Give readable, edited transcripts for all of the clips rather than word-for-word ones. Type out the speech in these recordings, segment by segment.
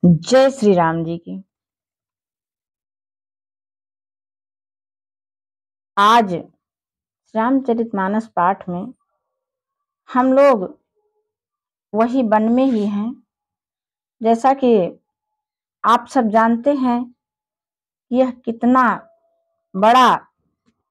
जय श्री राम जी की। आज रामचरितमानस पाठ में हम लोग वही वन में ही हैं। जैसा कि आप सब जानते हैं, यह कितना बड़ा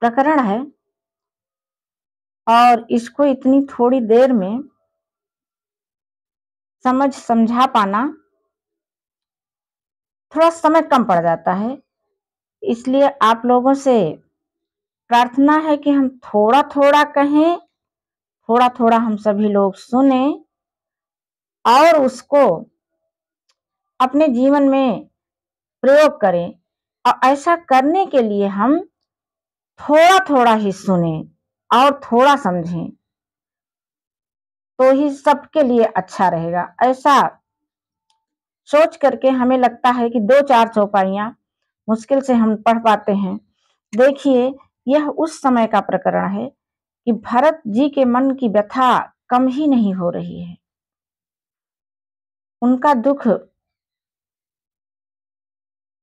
प्रकरण है और इसको इतनी थोड़ी देर में समझा पाना थोड़ा समय कम पड़ जाता है। इसलिए आप लोगों से प्रार्थना है कि हम थोड़ा थोड़ा कहें, थोड़ा थोड़ा हम सभी लोग सुने और उसको अपने जीवन में प्रयोग करें। और ऐसा करने के लिए हम थोड़ा थोड़ा ही सुने और थोड़ा समझें, तो ही सबके लिए अच्छा रहेगा। ऐसा सोच करके हमें लगता है कि 2-4 चौपाइयां मुश्किल से हम पढ़ पाते हैं। देखिए, यह उस समय का प्रकरण है कि भरत जी के मन की व्यथा कम ही नहीं हो रही है। उनका दुख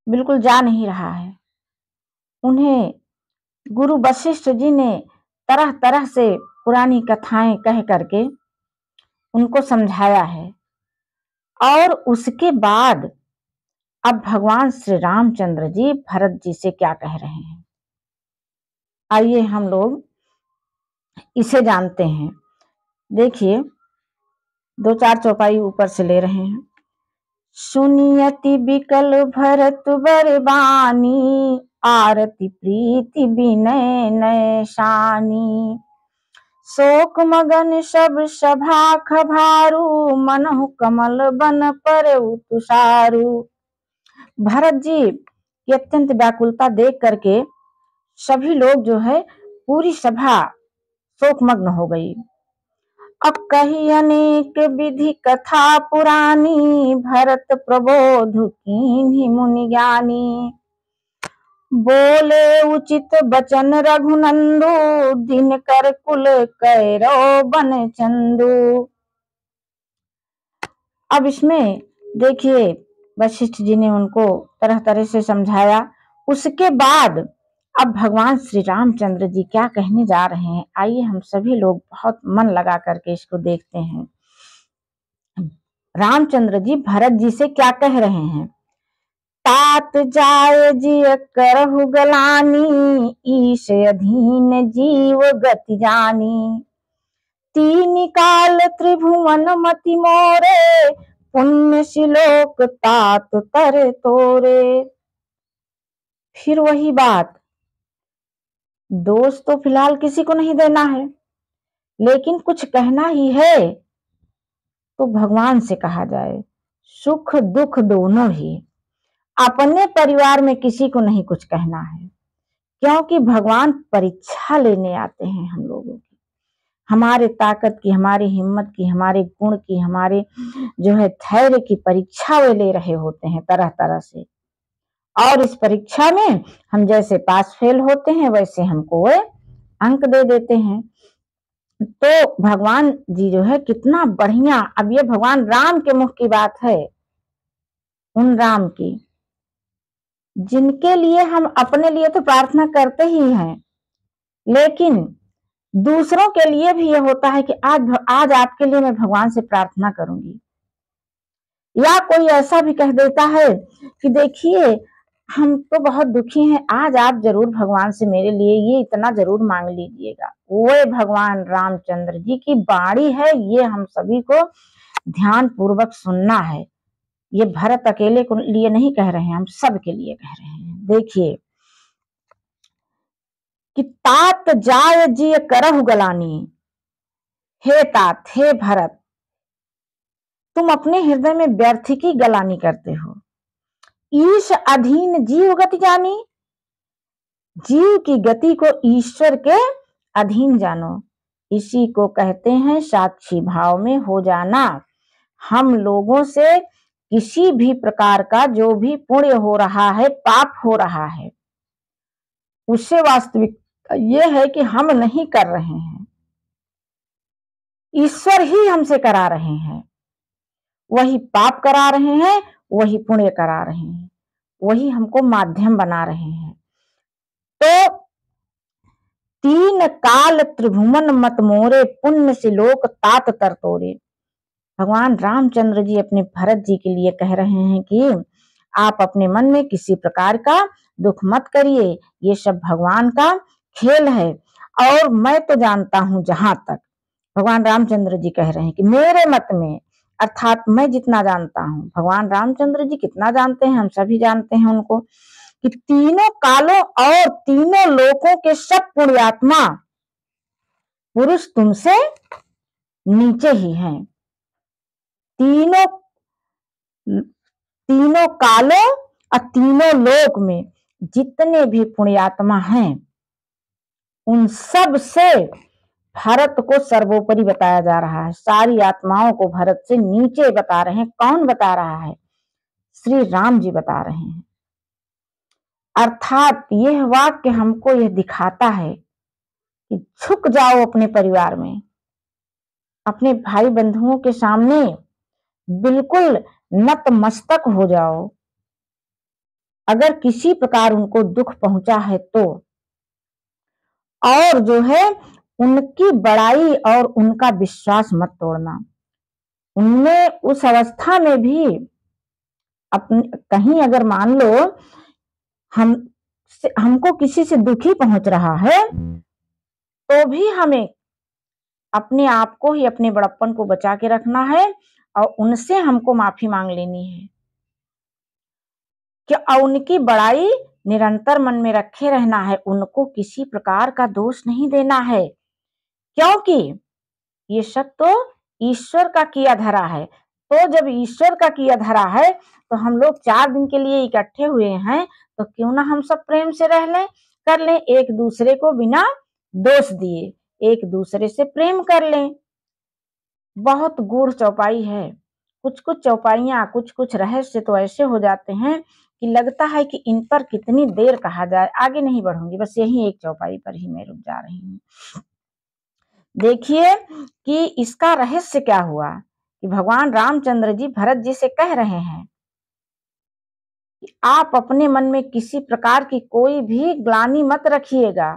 बिल्कुल जा नहीं रहा है। उन्हें गुरु वशिष्ठ जी ने तरह तरह से पुरानी कथाएं कह करके उनको समझाया है। और उसके बाद अब भगवान श्री रामचंद्र जी भरत जी से क्या कह रहे हैं, आइए हम लोग इसे जानते हैं। देखिए, 2-4 चौपाई ऊपर से ले रहे हैं। सुनियति बिकल भरत बरबानी, आरती प्रीति विनय नय शानी। शोक मगन सब सभा खभारू, मनहु कमल बन पर तुषारू। भरत जी की अत्यंत व्याकुलता देख करके सभी लोग जो है पूरी सभा शोकमग्न हो गई। अब कही अनेक विधि कथा पुरानी, भरत प्रबोध कीन्ही मुनि ज्ञानी। बोले उचित बचन रघुनंदु, दिन कर कुल कैरव बन चंदू। अब इसमें देखिए, वशिष्ठ जी ने उनको तरह तरह से समझाया। उसके बाद अब भगवान श्री रामचंद्र जी क्या कहने जा रहे हैं, आइए हम सभी लोग बहुत मन लगा करके इसको देखते हैं। रामचंद्र जी भरत जी से क्या कह रहे हैं। तात जाय जी करहु गलानी, ईश अधीन जीव गति जानी। तीन काल त्रिभुवन मति मोरे, पुण्य शिलोक तात तर तोरे। फिर वही बात, दोष तो फिलहाल किसी को नहीं देना है, लेकिन कुछ कहना ही है तो भगवान से कहा जाए। सुख दुख दोनों ही। अपने परिवार में किसी को नहीं कुछ कहना है, क्योंकि भगवान परीक्षा लेने आते हैं हम लोगों की, हमारे ताकत की, हमारी हिम्मत की, हमारे गुण की, हमारे जो है धैर्य की परीक्षा वे ले रहे होते हैं तरह तरह से। और इस परीक्षा में हम जैसे पास फेल होते हैं वैसे हमको वे अंक दे देते हैं। तो भगवान जी जो है कितना बढ़िया, अब ये भगवान राम के मुख की बात है, उन राम की जिनके लिए हम अपने लिए तो प्रार्थना करते ही हैं, लेकिन दूसरों के लिए भी यह होता है कि आज आपके लिए मैं भगवान से प्रार्थना करूंगी। या कोई ऐसा भी कह देता है कि देखिए हम तो बहुत दुखी हैं, आज आप जरूर भगवान से मेरे लिए ये इतना जरूर मांग लीजिएगा। वो भगवान रामचंद्र जी की बाणी है, ये हम सभी को ध्यान पूर्वक सुनना है। ये भरत अकेले को लिए नहीं कह रहे हैं, हम सब के लिए कह रहे हैं। देखिए कि तात जाय जी करहु गलानी। हे तात, हे भरत, तुम अपने हृदय में व्यर्थ की गलानी करते हो। ईश अधीन जीव गति जानी, जीव की गति को ईश्वर के अधीन जानो। इसी को कहते हैं साक्षी भाव में हो जाना। हम लोगों से किसी भी प्रकार का जो भी पुण्य हो रहा है, पाप हो रहा है, उससे वास्तविक ये है कि हम नहीं कर रहे हैं, ईश्वर ही हमसे करा रहे हैं। वही पाप करा रहे हैं, वही पुण्य करा रहे हैं, वही हमको माध्यम बना रहे हैं। तो तीन काल त्रिभुवन मत मोरे, पुण्य से लोक तात तर तोरे। भगवान रामचंद्र जी अपने भरत जी के लिए कह रहे हैं कि आप अपने मन में किसी प्रकार का दुख मत करिए, ये सब भगवान का खेल है। और मैं तो जानता हूं, जहां तक भगवान रामचंद्र जी कह रहे हैं कि मेरे मत में, अर्थात मैं जितना जानता हूं, भगवान रामचंद्र जी कितना जानते हैं हम सभी जानते हैं उनको, कि तीनों कालों और तीनों लोकों के सब पुण्यात्मा पुरुष तुमसे नीचे ही हैं। तीनों तीनों कालों और तीनों लोक में जितने भी पुण्यात्मा हैं, उन सब से भरत को सर्वोपरि बताया जा रहा है। सारी आत्माओं को भरत से नीचे बता रहे हैं। कौन बता रहा है? श्री राम जी बता रहे हैं। अर्थात यह वाक्य हमको यह दिखाता है कि झुक जाओ अपने परिवार में, अपने भाई बंधुओं के सामने बिल्कुल नतमस्तक हो जाओ। अगर किसी प्रकार उनको दुख पहुंचा है तो, और जो है उनकी बड़ाई और उनका विश्वास मत तोड़ना। उनमें उस अवस्था में भी अपने कहीं अगर मान लो हमको किसी से दुखी पहुंच रहा है, तो भी हमें अपने आप को ही, अपने बड़प्पन को बचा के रखना है और उनसे हमको माफी मांग लेनी है कि उनकी बड़ाई निरंतर मन में रखे रहना है। उनको किसी प्रकार का दोष नहीं देना है, क्योंकि ये सब तो ईश्वर का किया धरा है। तो जब ईश्वर का किया धरा है, तो हम लोग 4 दिन के लिए इकट्ठे हुए हैं, तो क्यों ना हम सब प्रेम से रह लें, कर लें, एक दूसरे को बिना दोष दिए एक दूसरे से प्रेम कर लें। बहुत गूढ़ चौपाई है। कुछ कुछ चौपाइयां, कुछ कुछ रहस्य तो ऐसे हो जाते हैं कि लगता है कि इन पर कितनी देर कहा जाए। आगे नहीं बढ़ूंगी, बस यही एक चौपाई पर ही मैं रुक जा रही हूँ। देखिए कि इसका रहस्य क्या हुआ कि भगवान रामचंद्र जी भरत जी से कह रहे हैं कि आप अपने मन में किसी प्रकार की कोई भी ग्लानि मत रखिएगा,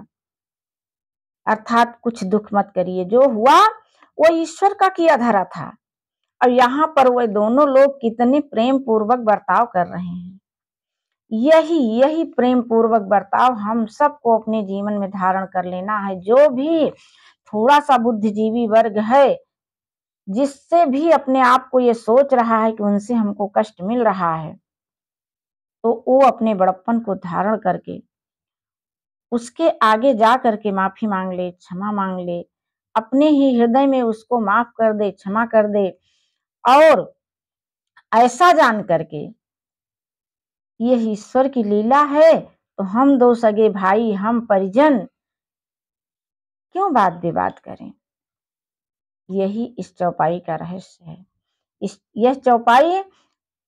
अर्थात कुछ दुख मत करिए। जो हुआ वो ईश्वर का किया धरा था, और यहाँ पर वे दोनों लोग कितने प्रेम पूर्वक बर्ताव कर रहे हैं। यही प्रेम पूर्वक बर्ताव हम सबको अपने जीवन में धारण कर लेना है। जो भी थोड़ा सा बुद्धिजीवी वर्ग है, जिससे भी अपने आप को ये सोच रहा है कि उनसे हमको कष्ट मिल रहा है, तो वो अपने बड़प्पन को धारण करके उसके आगे जा करके माफी मांग ले, क्षमा मांग ले, अपने ही हृदय में उसको माफ कर दे, क्षमा कर दे। और ऐसा जान करके यह ईश्वर की लीला है, तो हम दो सगे भाई, हम परिजन क्यों बात विवाद करें। यही इस चौपाई का रहस्य है। यह चौपाई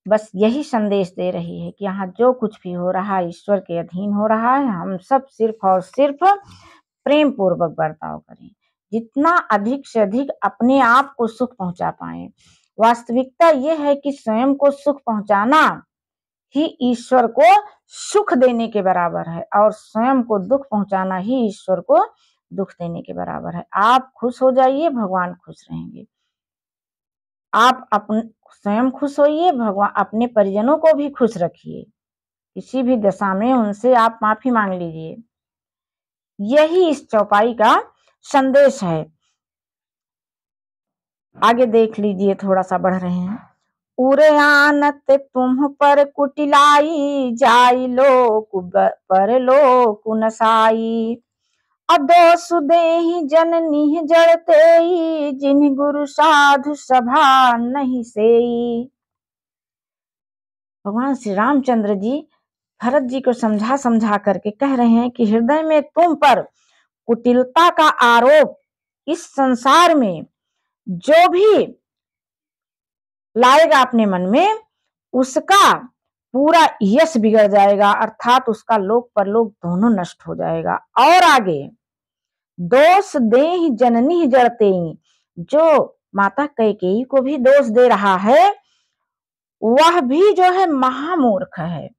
बस यही संदेश दे रही है कि यहाँ जो कुछ भी हो रहा है ईश्वर के अधीन हो रहा है। हम सब सिर्फ और सिर्फ प्रेम पूर्वक बर्ताव करें, जितना अधिक से अधिक अपने आप को सुख पहुंचा पाए। वास्तविकता यह है कि स्वयं को सुख पहुंचाना ही ईश्वर को सुख देने के बराबर है, और स्वयं को दुख पहुंचाना ही ईश्वर को दुख देने के बराबर है। आप खुश हो जाइए, भगवान खुश रहेंगे। आप अपने स्वयं खुश होइए, भगवान अपने परिजनों को भी खुश रखिए। किसी भी दशा में उनसे आप माफी मांग लीजिए। यही इस चौपाई का संदेश है। आगे देख लीजिए, थोड़ा सा बढ़ रहे हैं। उरे आनत तुम पर कुटिलाई, जाई लोक पर लोक नसाई। अदोष देहि जननी जड़ते, जिन गुरु साधु सभा नहीं सेई। भगवान श्री रामचंद्र जी भरत जी को समझा समझा करके कह रहे हैं कि हृदय में तुम पर कुटिलता का आरोप इस संसार में जो भी लाएगा अपने मन में, उसका पूरा यश बिगड़ जाएगा, अर्थात उसका लोक परलोक दोनों नष्ट हो जाएगा। और आगे, दोष देहि जननी जड़ते, जो माता कैकेयी को भी दोष दे रहा है, वह भी जो है महामूर्ख है।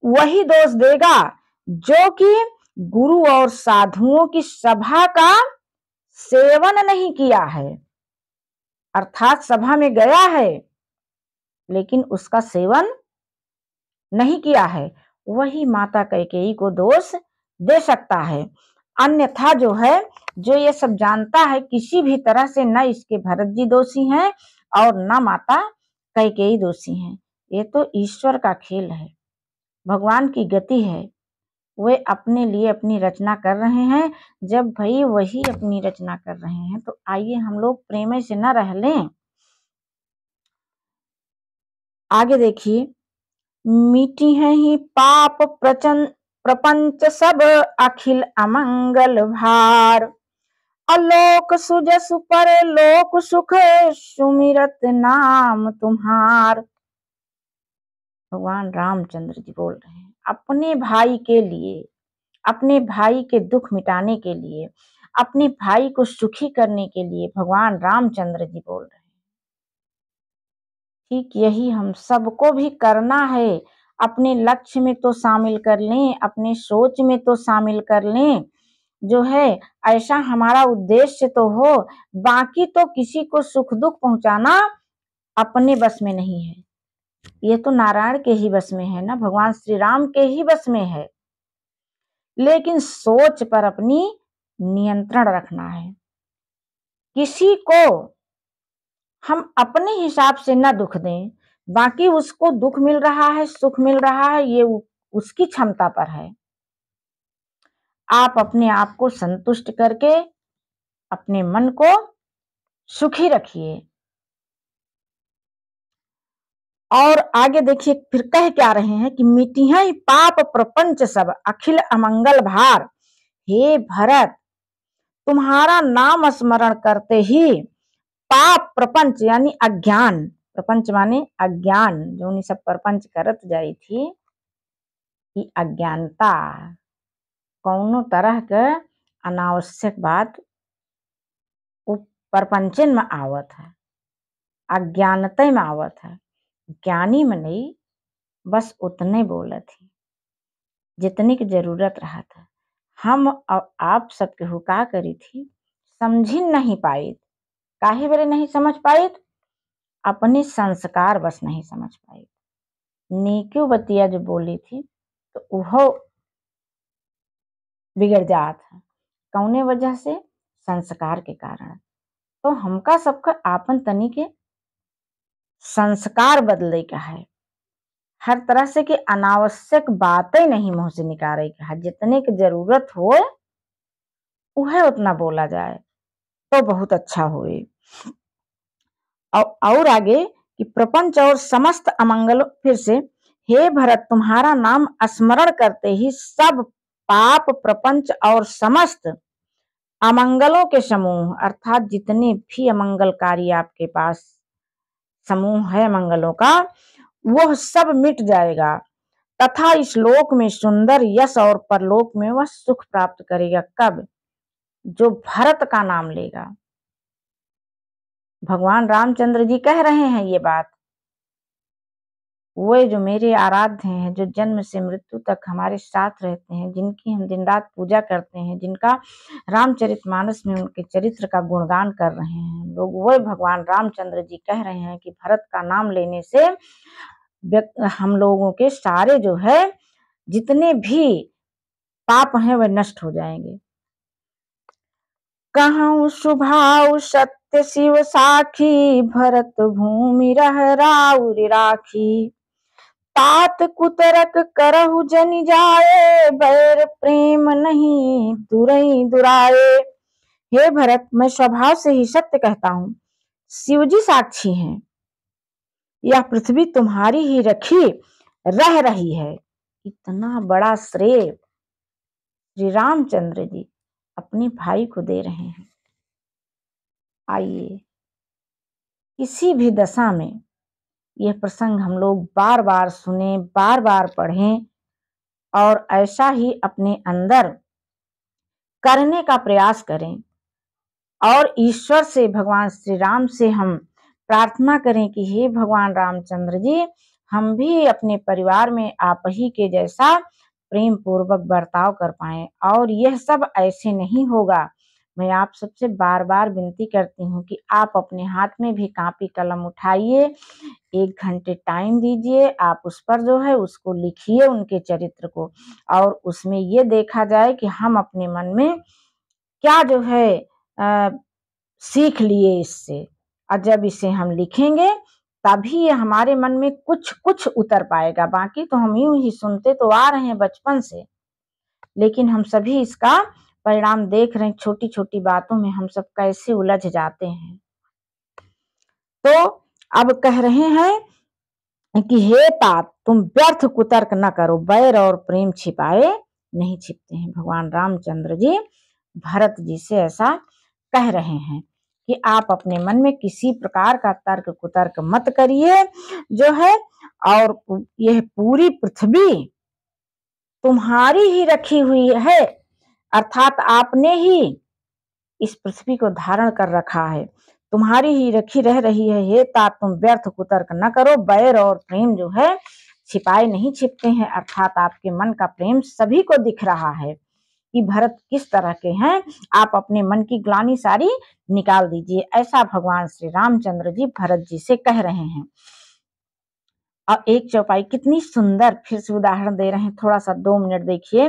वही दोष देगा जो कि गुरु और साधुओं की सभा का सेवन नहीं किया है, अर्थात सभा में गया है लेकिन उसका सेवन नहीं किया है, वही माता कैकेयी को दोष दे सकता है। अन्यथा जो है, जो ये सब जानता है, किसी भी तरह से न इसके भरत जी दोषी हैं और न माता कैकेयी दोषी हैं। ये तो ईश्वर का खेल है, भगवान की गति है। वे अपने लिए अपनी रचना कर रहे हैं। जब भाई वही अपनी रचना कर रहे हैं तो आइए हम लोग प्रेम से न रह लें। आगे देखिए, मिटी है ही पाप प्रपंच सब अखिल अमंगल भार, अलोक सुजस पर लोक सुख सुमिरत नाम तुम्हार। भगवान रामचंद्र जी बोल रहे हैं, अपने भाई के लिए, अपने भाई के दुख मिटाने के लिए, अपने भाई को सुखी करने के लिए भगवान रामचंद्र जी बोल रहे हैं। ठीक यही हम सबको भी करना है। अपने लक्ष्य में तो शामिल कर लें, अपने सोच में तो शामिल कर लें, जो है ऐसा हमारा उद्देश्य तो हो। बाकी तो किसी को सुख दुख पहुंचाना अपने बस में नहीं है, ये तो नारायण के ही बस में है ना, भगवान श्री राम के ही बस में है। लेकिन सोच पर अपनी नियंत्रण रखना है। किसी को हम अपने हिसाब से न दुख दें, बाकी उसको दुख मिल रहा है, सुख मिल रहा है, ये उसकी क्षमता पर है। आप अपने आप को संतुष्ट करके अपने मन को सुखी रखिए। और आगे देखिए फिर कह क्या रहे हैं कि मिटिहै पाप प्रपंच सब अखिल अमंगल भार। हे भरत, तुम्हारा नाम स्मरण करते ही पाप प्रपंच यानी अज्ञान, प्रपंच माने अज्ञान, जो सब प्रपंच करत जाई थी, कि अज्ञानता कौनो तरह के अनावश्यक बात प्रपंचन में आवत है, अज्ञानता में आवत है। ज्ञानी में नहीं, बस उतने बोलत ही जितने की जरूरत रहा था। हम आप सबके हुका करी थी, समझी नहीं पाई। काहे बरे नहीं समझ पाई? अपने संस्कार बस नहीं समझ पाई। नीक्यों बतिया जो बोली थी तो वो बिगड़ जात है। कौने वजह से? संस्कार के कारण। तो हमका सबका आपन तनी के संस्कार बदले का है। हर तरह से कि अनावश्यक बातें नहीं मुंह से निकाले का है। जितने की जरूरत हो वह उतना बोला जाए तो बहुत अच्छा होए। और आगे कि प्रपंच और समस्त अमंगल, फिर से, हे भरत, तुम्हारा नाम स्मरण करते ही सब पाप प्रपंच और समस्त अमंगलों के समूह, अर्थात जितने भी अमंगलकारी आपके पास समूह है मंगलों का, वह सब मिट जाएगा तथा इस लोक में सुंदर यश और परलोक में वह सुख प्राप्त करेगा। कब? जो भरत का नाम लेगा। भगवान रामचंद्र जी कह रहे हैं ये बात। वे जो मेरे आराध्य हैं, जो जन्म से मृत्यु तक हमारे साथ रहते हैं, जिनकी हम दिन रात पूजा करते हैं, जिनका रामचरितमानस में उनके चरित्र का गुणगान कर रहे हैं हम लोग, वह भगवान रामचंद्र जी कह रहे हैं कि भरत का नाम लेने से हम लोगों के सारे जो है जितने भी पाप हैं वह नष्ट हो जाएंगे। कहूँ स्वभाव सत्य शिव साखी, भरत भूमि रह राउर राखी। तात कुतरक करहु जनि जाए, बैर प्रेम नहीं दुरई दुराए। हे भरत, मैं स्वभाव से ही सत्य कहता हूँ, शिवजी साक्षी हैं, यह पृथ्वी तुम्हारी ही रखी रह रही है। इतना बड़ा श्रेय श्री रामचंद्र जी अपने भाई को दे रहे हैं। आइए किसी भी दशा में यह प्रसंग हम लोग बार बार सुने, बार बार पढ़ें और ऐसा ही अपने अंदर करने का प्रयास करें और ईश्वर से, भगवान श्री राम से हम प्रार्थना करें कि हे भगवान रामचंद्र जी, हम भी अपने परिवार में आप ही के जैसा प्रेम पूर्वक बर्ताव कर पाएं और यह सब ऐसे नहीं होगा। मैं आप सबसे बार बार विनती करती हूँ कि आप अपने हाथ में भी कापी कलम उठाइए, 1 घंटे टाइम दीजिए, आप उस पर जो है उसको लिखिए उनके चरित्र को, और उसमें ये देखा जाए कि हम अपने मन में क्या जो है सीख लिए इससे। और जब इसे हम लिखेंगे तभी ये हमारे मन में कुछ कुछ उतर पाएगा। बाकी तो हम यूं ही सुनते तो आ रहे हैं बचपन से, लेकिन हम सभी इसका परिणाम देख रहे हैं। छोटी छोटी बातों में हम सब कैसे उलझ जाते हैं। तो अब कह रहे हैं कि हे तात, तुम व्यर्थ कुतर्क न करो, बैर और प्रेम छिपाए नहीं छिपते हैं। भगवान रामचंद्र जी भरत जी से ऐसा कह रहे हैं कि आप अपने मन में किसी प्रकार का तर्क कुतर्क मत करिए जो है, और यह पूरी पृथ्वी तुम्हारी ही रखी हुई है, अर्थात आपने ही इस पृथ्वी को धारण कर रखा है, तुम्हारी ही रखी रह रही है। हे तात, तुम व्यर्थ कुतर्क न करो, बैर और प्रेम जो है छिपाए नहीं छिपते हैं, अर्थात आपके मन का प्रेम सभी को दिख रहा है कि भरत किस तरह के हैं। आप अपने मन की ग्लानि सारी निकाल दीजिए। ऐसा भगवान श्री रामचंद्र जी भरत जी से कह रहे हैं। और एक चौपाई कितनी सुंदर फिर से उदाहरण दे रहे हैं, थोड़ा सा 2 मिनट देखिए।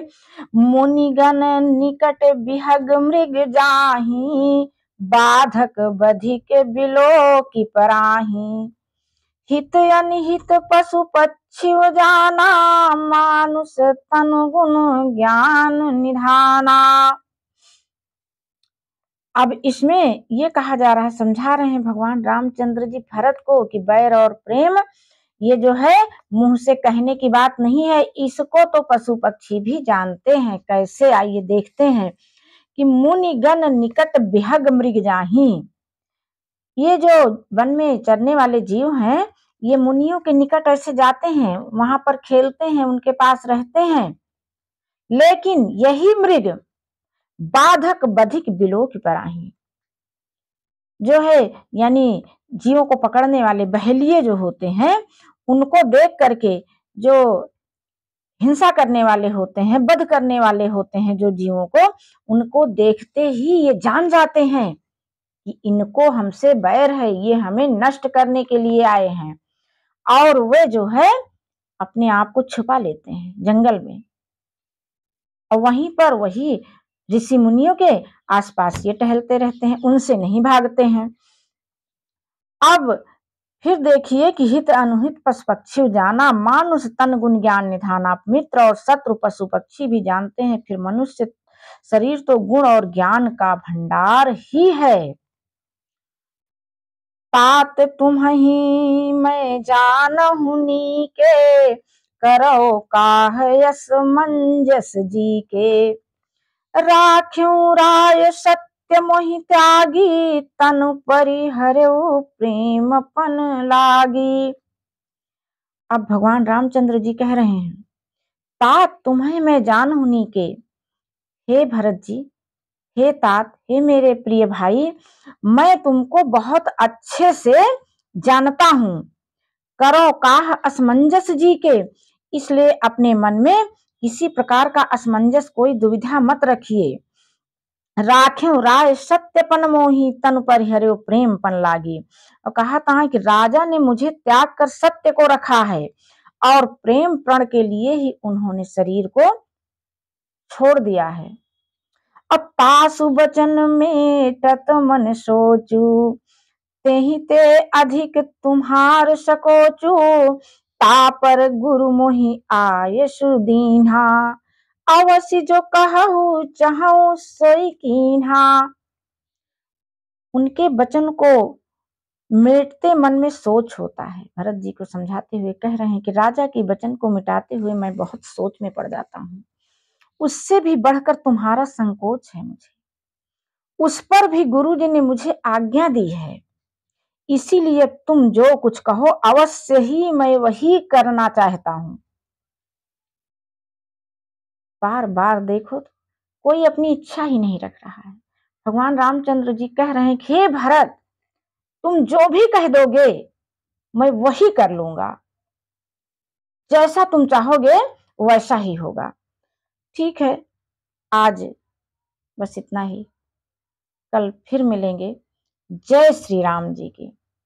मुनिगण निकट बिहग मृग जाहि, बाधक बधिक बिलो की पराही, हित अनिहित पशु पक्षी जाना, मानुष तनु गुण ज्ञान निधाना। अब इसमें ये कहा जा रहा है, समझा रहे हैं भगवान रामचंद्र जी भरत को कि बैर और प्रेम ये जो है मुंह से कहने की बात नहीं है, इसको तो पशु पक्षी भी जानते हैं। कैसे, आइए देखते हैं कि मुनिगण निकट बिहग मृग जाहि, ये जो वन में चरने वाले जीव हैं ये मुनियों के निकट ऐसे जाते हैं, वहां पर खेलते हैं, उनके पास रहते हैं, लेकिन यही मृग बाधक बधिक बिलो की पराही जो है, यानी जीवों को पकड़ने वाले बहेलिये जो होते हैं, उनको देख करके जो हिंसा करने वाले होते हैं, वध करने वाले होते हैं जो जीवों को, उनको देखते ही ये जान जाते हैं कि इनको हमसे बैर है, ये हमें नष्ट करने के लिए आए हैं, और वे जो है अपने आप को छुपा लेते हैं जंगल में, और वहीं पर वही ऋषि मुनियों के आसपास ये टहलते रहते हैं, उनसे नहीं भागते हैं। अब फिर देखिए कि हित अनुहित पशु पक्षी जाना, मानुष तन गुण ज्ञान निधाना, मित्र और शत्रु पशु पक्षी भी जानते हैं, फिर मनुष्य शरीर तो गुण और ज्ञान का भंडार ही है। तात तुम्हि मैं जानहु नीके, करो काह यस मंजस जी के, राख्यूं राय सत्य मोहि त्यागी, तनु परिहरऊ प्रेम पन लागी। अब भगवान रामचंद्र जी कह रहे हैं, तात तुम्हें मैं जानहु नीके, हे भरत जी, हे तात, हे मेरे प्रिय भाई, मैं तुमको बहुत अच्छे से जानता हूं। करो काह असमंजस जी के, इसलिए अपने मन में किसी प्रकार का असमंजस, कोई दुविधा मत रखिए। राख्यो राय सत्यपन मोही, तन परिहर्यो प्रेम पन लागी। और कहा था कि राजा ने मुझे त्याग कर सत्य को रखा है, और प्रेम प्रण के लिए ही उन्होंने शरीर को छोड़ दिया है। अब तासु बचन में तत मन सोचू, तेहि ते अधिक तुम्हार सकोचू, तापर गुरु मोहि आयसु दीन्हा, अवश्य जो कहूँ चाहूँ सोई कीन्हा। उनके वचन को मिटते मन में सोच होता है। भरत जी को समझाते हुए कह रहे हैं कि राजा के वचन को मिटाते हुए मैं बहुत सोच में पड़ जाता हूँ, उससे भी बढ़कर तुम्हारा संकोच है मुझे, उस पर भी गुरु जी ने मुझे आज्ञा दी है, इसीलिए तुम जो कुछ कहो अवश्य ही मैं वही करना चाहता हूं। बार बार देखो तो कोई अपनी इच्छा ही नहीं रख रहा है। भगवान रामचंद्र जी कह रहे हैं कि हे भरत, तुम जो भी कह दोगे मैं वही कर लूंगा, जैसा तुम चाहोगे वैसा ही होगा। ठीक है, आज बस इतना ही, कल फिर मिलेंगे। जय श्री राम जी की।